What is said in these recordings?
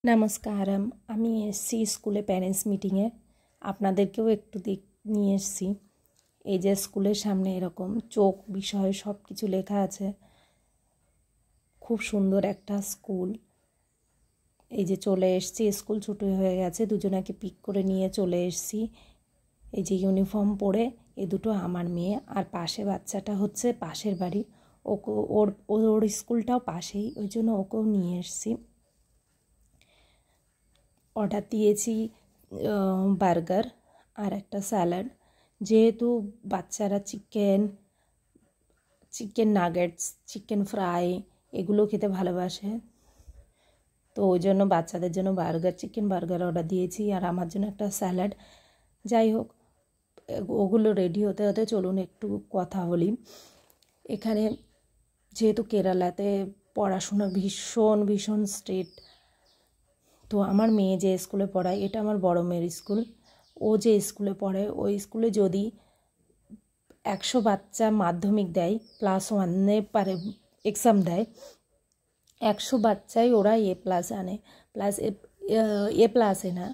নমস্কারম। আমি এসেছি স্কুলে প্যারেন্টস মিটিংয়ে, আপনাদেরকেও একটু নিয়ে এসেছি। এই যে স্কুলের সামনে এরকম চোখ বিষয়ে সব কিছু লেখা আছে, খুব সুন্দর একটা স্কুল। এই যে চলে এসেছি, স্কুল ছুটি হয়ে গেছে, দুজনাকে পিক করে নিয়ে চলে এসেছি। এই যে ইউনিফর্ম পরে এই দুটো আমার মেয়ে, আর পাশে বাচ্চাটা হচ্ছে পাশের বাড়ি, ওকে ওর স্কুলটাও পাশেই, ওই জন্য ওকেও নিয়ে এসেছি। অর্ডার দিয়েছি বার্গার আর একটা স্যালাড, যেহেতু বাচ্চারা চিকেন নাগেটস, চিকেন ফ্রাই এগুলো খেতে ভালোবাসে, তো ওই জন্য বাচ্চাদের জন্য চিকেন বার্গার অর্ডার দিয়েছি, আর আমার জন্য একটা স্যালাড। যাই হোক, ওগুলো রেডি হতে হতে চলুন একটু কথা বলি। এখানে যেহেতু কেরালাতে পড়াশোনা ভীষণ স্ট্রিক্ট, তো আমার মেয়ে যে স্কুলে পড়ায়, এটা আমার বড় মেয়ের স্কুল, ও যে স্কুলে পড়ে ওই স্কুলে যদি 100 বাচ্চা মাধ্যমিক দেয় +1 পারে এক্সাম দেয়, 100 বাচ্চাই ওরা A+ আনে, A+ না,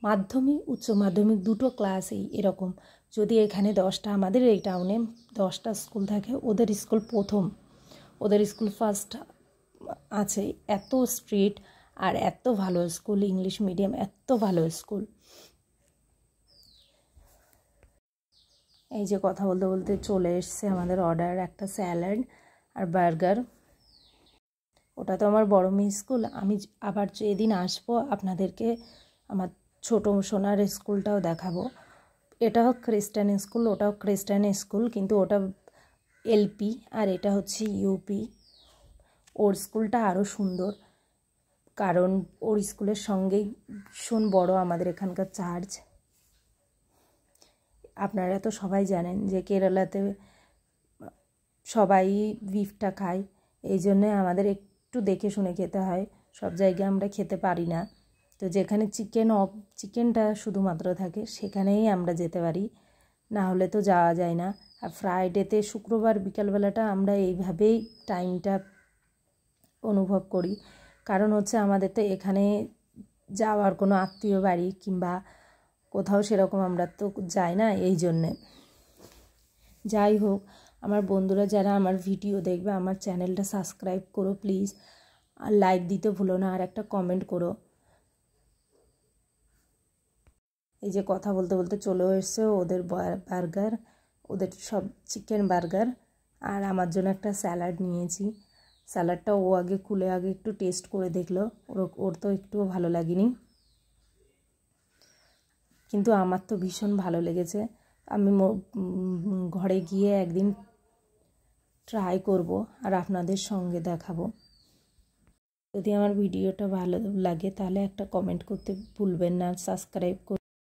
মাধ্যমিক উচ্চ মাধ্যমিক দুটো ক্লাসেই এরকম। যদি এখানে 10টা, আমাদের এই টাউনে 10টা স্কুল থাকে, ওদের স্কুল প্রথম, ওদের স্কুল ফার্স্ট আছে। এত স্ট্রিক্ট আর এত ভালো স্কুল, ইংলিশ মিডিয়াম, এত ভালো স্কুল। এই যে কথা বলতে বলতে চলে এসছে আমাদের অর্ডার, একটা স্যালাড আর বার্গার। ওটা তো আমার বড় মেয়ে স্কুল। আমি আবার যেদিন আসবো আপনাদেরকে আমার ছোট সোনার স্কুলটাও দেখাবো। এটাও খ্রিস্টান স্কুল, ওটাও খ্রিস্টান স্কুল, কিন্তু ওটা LP আর এটা হচ্ছে UP। ওর স্কুলটা আরও সুন্দর, কারণ ওর স্কুলের সঙ্গেই ভীষণ বড় আমাদের এখানকার চার্চ। আপনারা তো সবাই জানেন যে কেরালাতে সবাই বিফটা খায়, এই জন্যে আমাদের একটু দেখে শুনে খেতে হয়, সব জায়গায় আমরা খেতে পারি না। তো যেখানে চিকেনটা শুধুমাত্র থাকে সেখানেই আমরা যেতে পারি, না হলে তো যাওয়া যায় না। আর ফ্রাইডেতে শুক্রবার বিকালবেলাটা আমরা এইভাবেই টাইমটা অনুভব করি, কারণ হচ্ছে আমাদের তো এখানে যাওয়ার কোনো আত্মীয় বাড়ি কিংবা কোথাও সেরকম আমরা তো যাই না, এই জন্যে। যাই হোক, আমার বন্ধুরা যারা আমার ভিডিও দেখবে, আমার চ্যানেলটা সাবস্ক্রাইব করো প্লিজ, আর লাইক দিতে ভুলো না, আর একটা কমেন্ট করো। এই যে কথা বলতে বলতে চলে এসছে ওদের বার্গার, ওদের সব চিকেন বার্গার, আর আমার জন্য একটা স্যালাড নিয়েছি। স্যালাডটা ও আগে খুলে একটু টেস্ট করে দেখলো, ওর তো একটুও ভালো লাগেনি, কিন্তু আমার তো ভীষণ ভালো লেগেছে। আমি ঘরে গিয়ে একদিন ট্রাই করব আর আপনাদের সঙ্গে দেখাবো। যদি আমার ভিডিওটা ভালো লাগে তাহলে একটা কমেন্ট করতে ভুলবেন না, সাবস্ক্রাইব